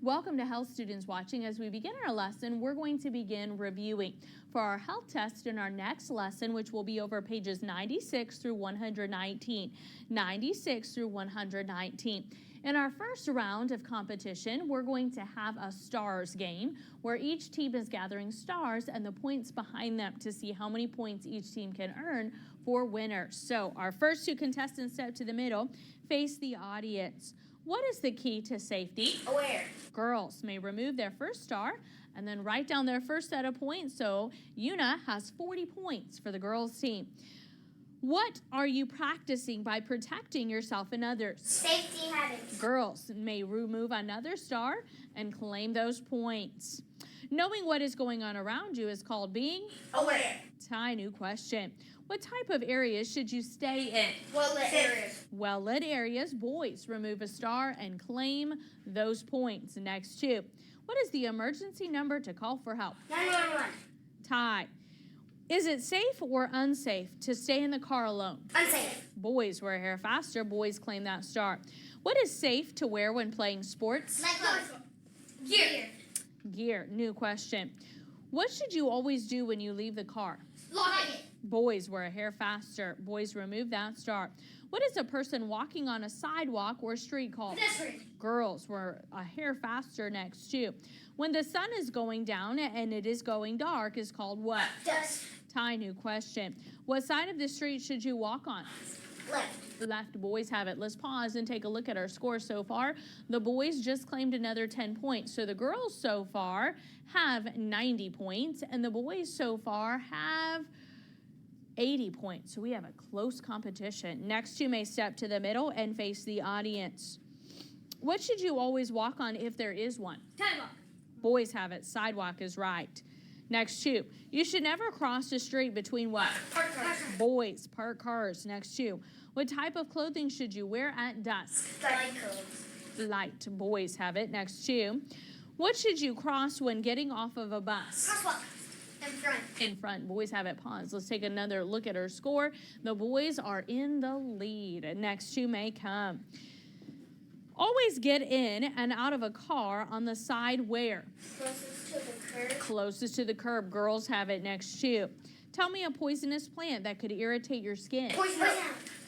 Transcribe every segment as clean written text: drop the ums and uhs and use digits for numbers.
Welcome to health students watching. As we begin our lesson, we're going to begin reviewing for our health test in our next lesson, which will be over pages 96 through 119. 96 through 119. In our first round of competition, we're going to have a stars game where each team is gathering stars and the points behind them to see how many points each team can earn for winners. So our first two contestants step to the middle, face the audience. What is the key to safety? Aware. Girls may remove their first star and then write down their first set of points. So Una has 40 points for the girls team. What are you practicing by protecting yourself and others? Safety habits. Girls may remove another star and claim those points. Knowing what is going on around you is called being Aware. Ty, new question. What type of areas should you stay in? Well-lit areas. Well-lit areas. Boys remove a star and claim those points. Next two. What is the emergency number to call for help? 911. Ty. Is it safe or unsafe to stay in the car alone? Unsafe. Boys wear hair faster. Boys claim that star. What is safe to wear when playing sports? Like clothes. Gear. Gear. New question. What should you always do when you leave the car? Lock it. Boys wear hair faster. Boys remove that star. What is a person walking on a sidewalk or street called? Pedestrian. Girls wear a hair faster. Next two. When the sun is going down and it is going dark is called what? Dusk. Ty, new question. What side of the street should you walk on? Left. Left. Boys have it. Let's pause and take a look at our score so far. The boys just claimed another 10 points. So the girls so far have 90 points and the boys so far have 80 points. So we have a close competition. Next two may step to the middle and face the audience. What should you always walk on if there is one? Sidewalk. Boys have it. Sidewalk is right. Next two. You should never cross the street between what? Park cars. Boys, park cars. Next two. What type of clothing should you wear at dusk? Light clothes. Light. Boys have it. Next two. What should you cross when getting off of a bus? Crosswalk. In front. In front. Boys have it. Pause. Let's take another look at our score. The boys are in the lead. Next two may come. Always get in and out of a car on the side where? Closest to the curb. Closest to the curb. Girls have it. Next two. Tell me a poisonous plant that could irritate your skin. Poison.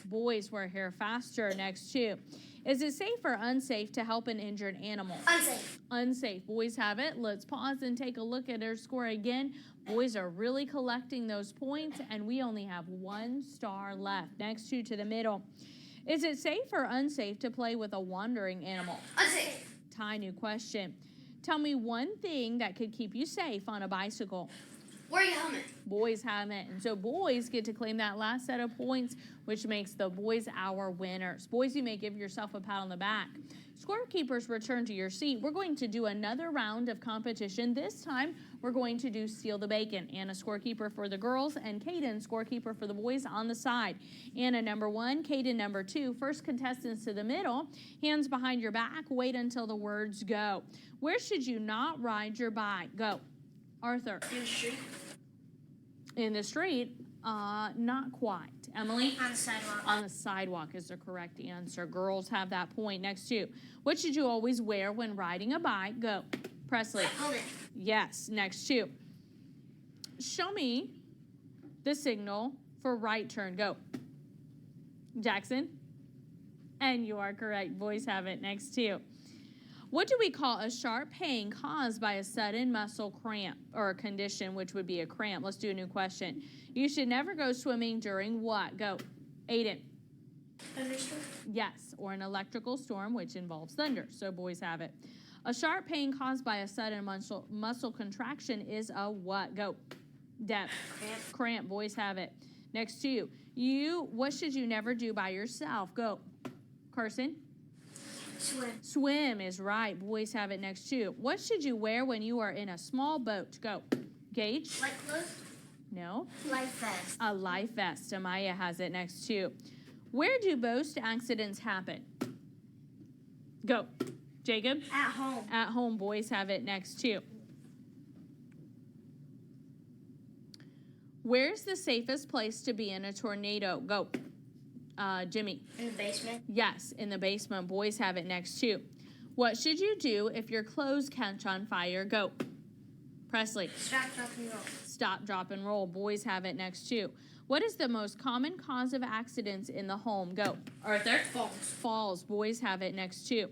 Boys wear hair faster. Next two. Is it safe or unsafe to help an injured animal? Unsafe. Unsafe. Boys have it. Let's pause and take a look at our score again. Boys are really collecting those points, and we only have one star left. Next two to the middle. Is it safe or unsafe to play with a wandering animal? Unsafe. Ty, new question. Tell me one thing that could keep you safe on a bicycle. Wear your helmet. Boys have it. And so boys get to claim that last set of points, which makes the boys our winners. Boys, you may give yourself a pat on the back. Scorekeepers, return to your seat. We're going to do another round of competition. This time, we're going to do Steal the Bacon. Anna, scorekeeper for the girls, and Caden, scorekeeper for the boys on the side. Anna, number one, Caden, number two. First contestants to the middle, hands behind your back. Wait until the words go. Where should you not ride your bike? Go. Arthur. In the street. In the street, not quite. Emily? On the sidewalk. On the sidewalk is the correct answer. Girls have that point. Next two. What should you always wear when riding a bike? Go. Presley. Helmet. Yes. Next two. Show me the signal for right turn. Go. Jackson? And you are correct. Boys have it. Next two. What do we call a sharp pain caused by a sudden muscle cramp or a condition which would be a cramp? Let's do a new question. You should never go swimming during what? Go. Aiden. Thunderstorm. Yes, or an electrical storm which involves thunder. So boys have it. A sharp pain caused by a sudden muscle contraction is a what? Go. Deb. Cramp. Cramp. Boys have it. Next to you. What should you never do by yourself? Go. Carson. Swim. Swim is right. Boys have it. Next two. What should you wear when you are in a small boat? Go. Gage? Light clothes. No. Life vest. A life vest. Amaya has it. Next two. Where do most accidents happen? Go. Jacob? At home. At home. Boys have it. Next two. Where's the safest place to be in a tornado? Go. Jimmy. In the basement. Yes, in the basement. Boys have it. Next two. What should you do if your clothes catch on fire? Go. Presley. Stop, drop, and roll. Stop, drop, and roll. Boys have it next too. What is the most common cause of accidents in the home? Go. Arthur. Falls. Falls. Boys have it next too.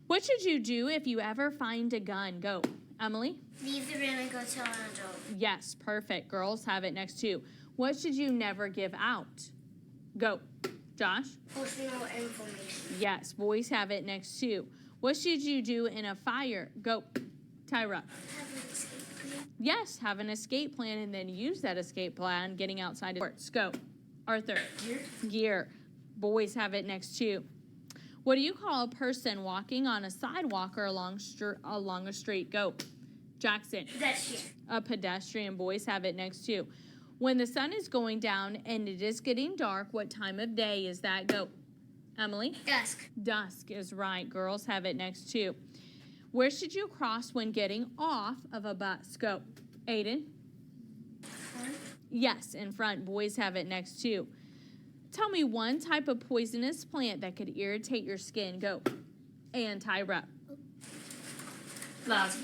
What should you do if you ever find a gun? Go. Emily. Leave the room and go tell an adult. Yes, perfect. Girls have it next too. What should you never give out? Go. Josh. Personal information. Yes, boys have it next too. What should you do in a fire? Go. Tyra. Have an escape plan. Yes, have an escape plan and then use that escape plan getting outside of sports. Go. Arthur. Here. Gear. Boys have it next too. What do you call a person walking on a sidewalk or along a street? Go. Jackson. Pedestrian. A pedestrian. Boys have it next too. When the sun is going down and it is getting dark, what time of day is that? Go. Emily. Dusk. Dusk is right. Girls have it next too. Where should you cross when getting off of a bus? Go. Aiden. Front. Yes, in front. Boys have it next too. Tell me one type of poisonous plant that could irritate your skin. Go. And Tyra. Love.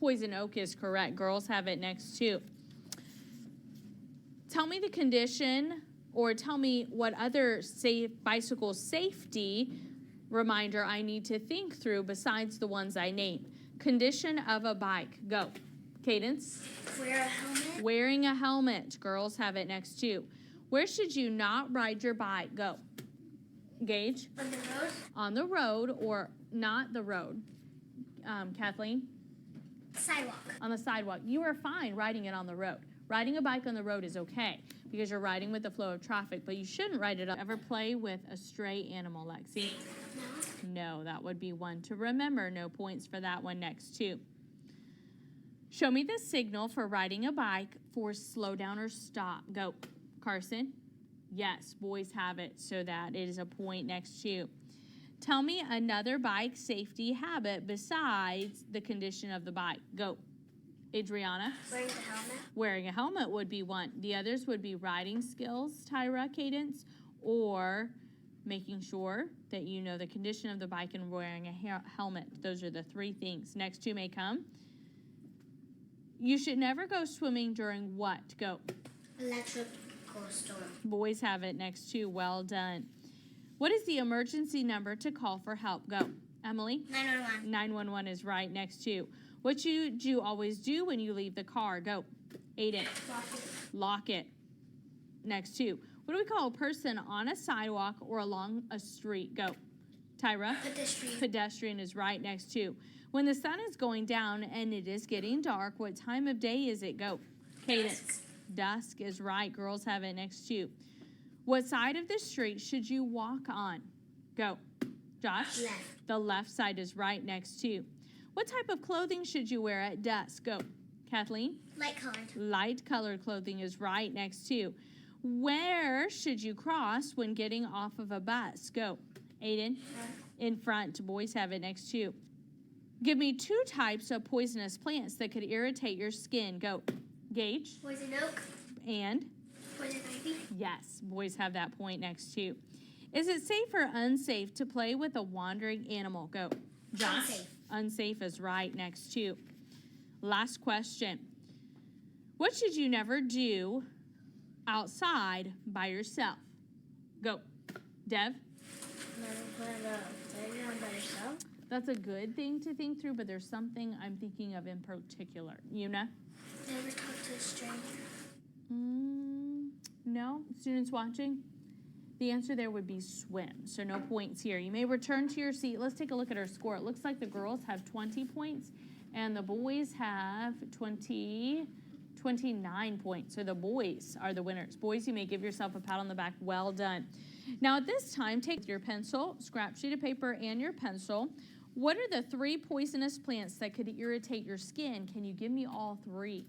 Poison oak is correct. Girls have it next too. Tell me the condition, or tell me what other bicycle safety reminder I need to think through besides the ones I named. Condition of a bike. Go. Cadence. Wear a helmet. Wearing a helmet. Girls have it next too. Where should you not ride your bike? Go. Gage. On the road. On the road or not the road. Kathleen. Sidewalk. On the sidewalk. You are fine riding it on the road. Riding a bike on the road is okay because you're riding with the flow of traffic, but you shouldn't ride it up. Ever play with a stray animal, Lexi? No. No, that would be one to remember. No points for that one next too. Show me the signal for riding a bike for slow down or stop. Go. Carson? Yes, boys have it, so that is a point next to you. Tell me another bike safety habit besides the condition of the bike. Go. Adriana? Wearing the helmet. Wearing a helmet would be one. The others would be riding skills, Tyra, Cadence, or making sure that you know the condition of the bike and wearing a helmet. Those are the three things. Next two may come. You should never go swimming during what? Go. Electrical storm. Boys have it next two. Well done. What is the emergency number to call for help? Go. Emily? 911. 911 is right next to. What should you always do when you leave the car? Go. Aiden. Lock it. Lock it. Next two. What do we call a person on a sidewalk or along a street? Go. Tyra. Pedestrian. Pedestrian is right next to. When the sun is going down and it is getting dark, what time of day is it? Go. Cadence. Dusk is right. Girls have it next to. What side of the street should you walk on? Go. Josh? Left. The left side is right next to. What type of clothing should you wear at dusk? Go. Kathleen? Light colored. Light colored clothing is right next to. Where should you cross when getting off of a bus? Go. Aiden? In front. Boys have it next to. Give me two types of poisonous plants that could irritate your skin. Go. Gage? Poison oak. And? Poison ivy. Yes, boys have that point next to. Is it safe or unsafe to play with a wandering animal? Go. Josh? Unsafe. Unsafe is right next to. Last question. What should you never do outside by yourself? Go. Dev? Never put a playground by yourself. That's a good thing to think through, but there's something I'm thinking of in particular. Una? Never talk to a stranger. No? Students watching? The answer there would be swim, so no points here. You may return to your seat. Let's take a look at our score. It looks like the girls have 20 points, and the boys have 29 points. So the boys are the winners. Boys, you may give yourself a pat on the back. Well done. Now at this time, take your pencil, scrap sheet of paper, and your pencil. What are the three poisonous plants that could irritate your skin? Can you give me all three?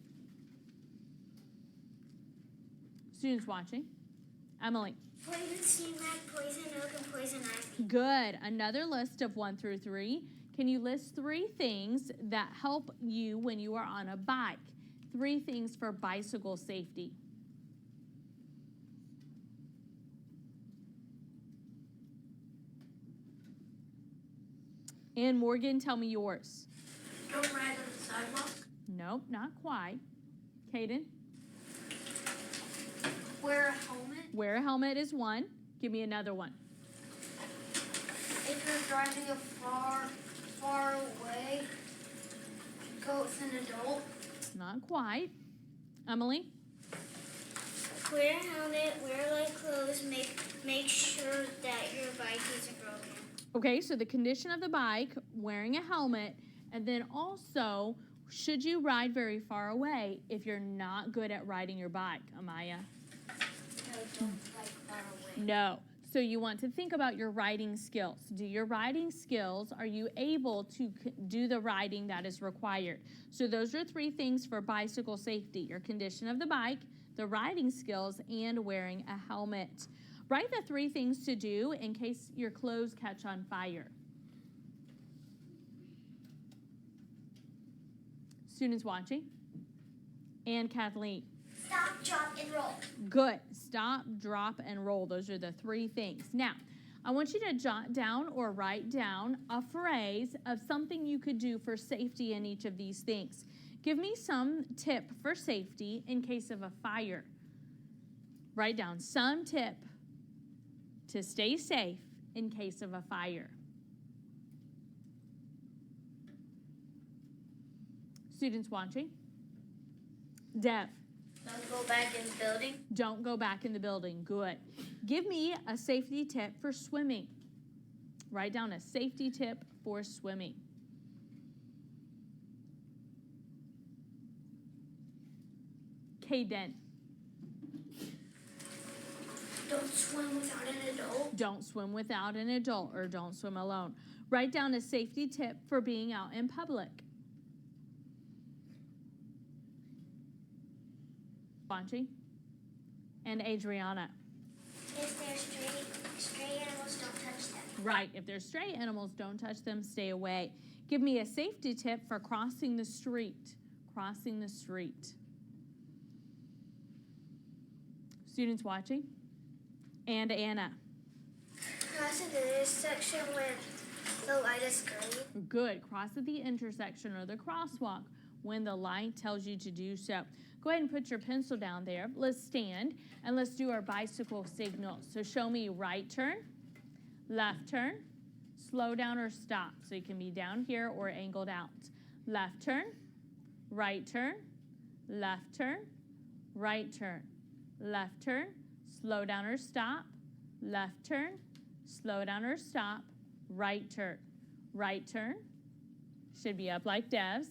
Students watching. Emily. Poison sumac, poison oak, and poison ivy. Good. Another list of 1 through 3. Can you list 3 things that help you when you are on a bike? 3 things for bicycle safety. And Morgan, tell me yours. Don't ride on the sidewalk. Nope, not quite. Caden? Wear a helmet. Wear a helmet is one. Give me another one. If you're driving a far away, go with an adult. Not quite. Emily? Wear a helmet, wear light clothes, make sure that your bike isn't broken. Okay, so the condition of the bike, wearing a helmet, and then also, should you ride very far away if you're not good at riding your bike, Amaya? No, don't like far away. No. So you want to think about your riding skills. Do your riding skills, are you able to do the riding that is required? So those are 3 things for bicycle safety: your condition of the bike, the riding skills, and wearing a helmet. Write the 3 things to do in case your clothes catch on fire. Students watching? And Kathleen. Stop, drop, and roll. Good. Stop, drop, and roll. Those are the 3 things. Now, I want you to jot down or write down a phrase of something you could do for safety in each of these things. Give me some tip for safety in case of a fire. Write down some tip to stay safe in case of a fire. Students watching? Dev. Don't go back in the building. Don't go back in the building. Good. Give me a safety tip for swimming. Write down a safety tip for swimming. Kaden. Don't swim without an adult. Don't swim without an adult, or don't swim alone. Write down a safety tip for being out in public. Bonchi and Adriana. If they're stray animals, don't touch them. Right. If there's stray animals, don't touch them. Stay away. Give me a safety tip for crossing the street. Crossing the street. Students watching? And Anna. Cross at the intersection when the light is green. Good. Cross at the intersection or the crosswalk when the light tells you to do so. Go ahead and put your pencil down there. Let's stand and let's do our bicycle signals. So show me right turn, left turn, slow down or stop. So you can be down here or angled out. Left turn, right turn, left turn, right turn, left turn, slow down or stop, left turn, slow down or stop, right turn, should be up like Dev's,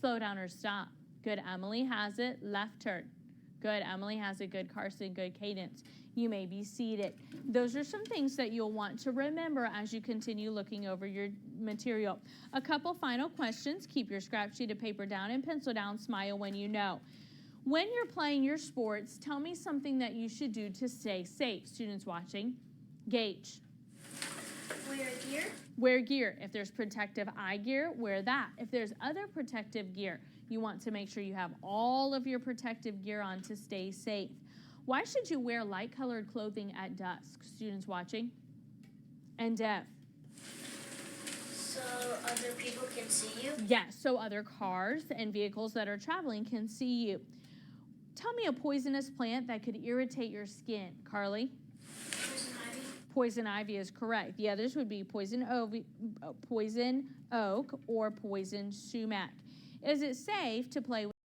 slow down or stop. Good, Emily has it, left turn. Good, Emily has it, good, Carson, good, Cadence. You may be seated. Those are some things that you'll want to remember as you continue looking over your material. A couple final questions. Keep your scrap sheet of paper down and pencil down, smile when you know. When you're playing your sports, tell me something that you should do to stay safe. Students watching, Gage. Wear gear. Wear gear. If there's protective eye gear, wear that. If there's other protective gear, you want to make sure you have all of your protective gear on to stay safe. Why should you wear light-colored clothing at dusk? Students watching. And Dev. So other people can see you? Yes, so other cars and vehicles that are traveling can see you. Tell me a poisonous plant that could irritate your skin. Carly? Poison ivy. Poison ivy is correct. The others would be poison oak or poison sumac. Is it safe to play with